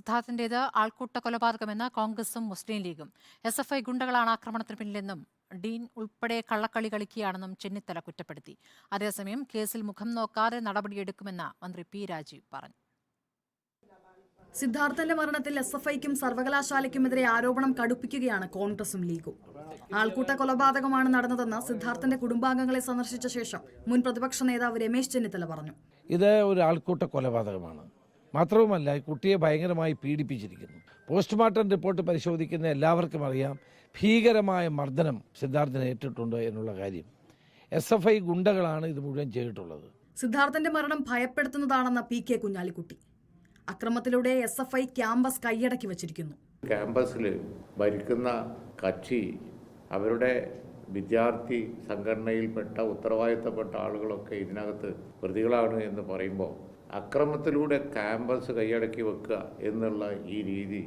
സിദ്ധാർത്ഥിന്റേത് ആൾക്കൂട്ട കൊലപാതകമെന്ന് കോൺഗ്രസും മുസ്ലിം ലീഗും. SFI ഗുണ്ടകളാണ് ആക്രമണത്തിന് പിന്നിലെന്നും ഡീൻ ഉൾപ്പെടെ കള്ളക്കളി കളിക്കുകയാണെന്നും ചെന്നിത്തല കുറ്റപ്പെടുത്തി. അതേസമയം കേസിൽ മുഖം നോക്കാതെ നടപടിയെടുക്കുമെന്ന് മന്ത്രി പി രാജീവ് പറഞ്ഞു. സിദ്ധാർത്ഥന്റെ മരണത്തിൽ SFIക്കും സർവകലാശാലയ്ക്കുമെതിരെ ആരോപണം കടുപ്പിക്കുകയാണ് കോൺഗ്രസും ലീഗും. ആൾക്കൂട്ട കൊലപാതകമാണ് നടന്നതെന്ന് സിദ്ധാർത്ഥന്റെ കുടുംബാംഗങ്ങളെ സന്ദർശിച്ച ശേഷം മുൻ പ്രതിപക്ഷ നേതാവ് രമേശ് ചെന്നിത്തല പറഞ്ഞു. ഇത് ഒരു ആൾക്കൂട്ട കൊലപാതകമാണ്. മാത്രവുമല്ല, കുട്ടിയെ ഭയങ്കരമായി പീഡിപ്പിച്ചിരിക്കുന്നു. പോസ്റ്റ്മോർട്ടം റിപ്പോർട്ട് പരിശോധിക്കുന്ന എല്ലാവർക്കും അറിയാം ഭീകരമായ മർദ്ദനം സിദ്ധാർത്ഥന് ഏറ്റിട്ടുണ്ട് എന്നുള്ള കാര്യം. SFI ഗുണ്ടകളാണ് ഇത് മുഴുവൻ ചെയ്തിട്ടുള്ളത്. സിദ്ധാർത്ഥന്റെ മരണം ഭയപ്പെടുത്തുന്നതാണെന്ന് PK കുഞ്ഞാലിക്കുട്ടി. അക്രമത്തിലൂടെ SFI ക്യാമ്പസ് കൈയടക്കി വച്ചിരിക്കുന്നു. ക്യാമ്പസിൽ ഭരിക്കുന്ന കക്ഷി അവരുടെ വിദ്യാർത്ഥി സംഘടനയിൽപ്പെട്ട ഉത്തരവാദിത്തപ്പെട്ട ആളുകളൊക്കെ ഇതിനകത്ത് പ്രതികളാണ് എന്ന് പറയുമ്പോൾ അക്രമത്തിലൂടെ ക്യാമ്പസ് കൈയടക്കി വെക്കുക എന്നുള്ള ഈ രീതി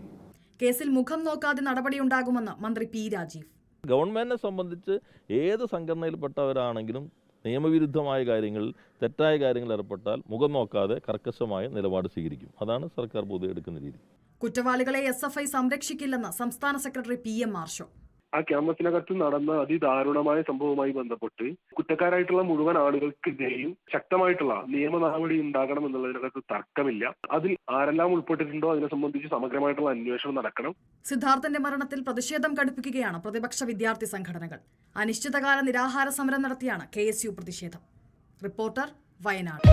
കേസിൽ മുഖം നോക്കാതെ നടപടിയുണ്ടാകുമെന്ന് മന്ത്രി പി രാജീവ്. ഗവൺമെന്റിനെ സംബന്ധിച്ച് ഏത് സംഘടനയിൽപ്പെട്ടവരാണെങ്കിലും നിയമവിരുദ്ധമായ കാര്യങ്ങളിൽ തെറ്റായ കാര്യങ്ങളിൽ ഏർപ്പെട്ടാൽ മുഖം നോക്കാതെ കർക്കശമായ നിലപാട് സ്വീകരിക്കും. അതാണ് സർക്കാർ പൊതുവെ എടുക്കുന്ന രീതി. കുറ്റവാളികളെ SFI സംരക്ഷിക്കില്ലെന്ന് സംസ്ഥാന സെക്രട്ടറി PM മാർഷോ. ആ ക്യാമ്പസിനകത്ത് നടന്ന അതിദാരുണമായ സംഭവവുമായി ബന്ധപ്പെട്ട് കുറ്റക്കാരായിട്ടുള്ള മുഴുവൻ ആളുകൾക്കെതിരെയും ശക്തമായിട്ടുള്ള നിയമ നടപടി ഉണ്ടാകണം എന്നുള്ളതിനകത്ത് തർക്കമില്ല. അതിൽ ആരെല്ലാം ഉൾപ്പെട്ടിട്ടുണ്ടോ അതിനെ സംബന്ധിച്ച് സമഗ്രമായിട്ടുള്ള അന്വേഷണം നടക്കണം. സിദ്ധാർത്ഥന്റെ മരണത്തിൽ പ്രതിഷേധം കടുപ്പിക്കുകയാണ് പ്രതിപക്ഷ വിദ്യാർത്ഥി സംഘടനകൾ. അനിശ്ചിതകാല നിരാഹാര സമരം നടത്തിയാണ് KSU പ്രതിഷേധം. റിപ്പോർട്ടർ, വയനാട്.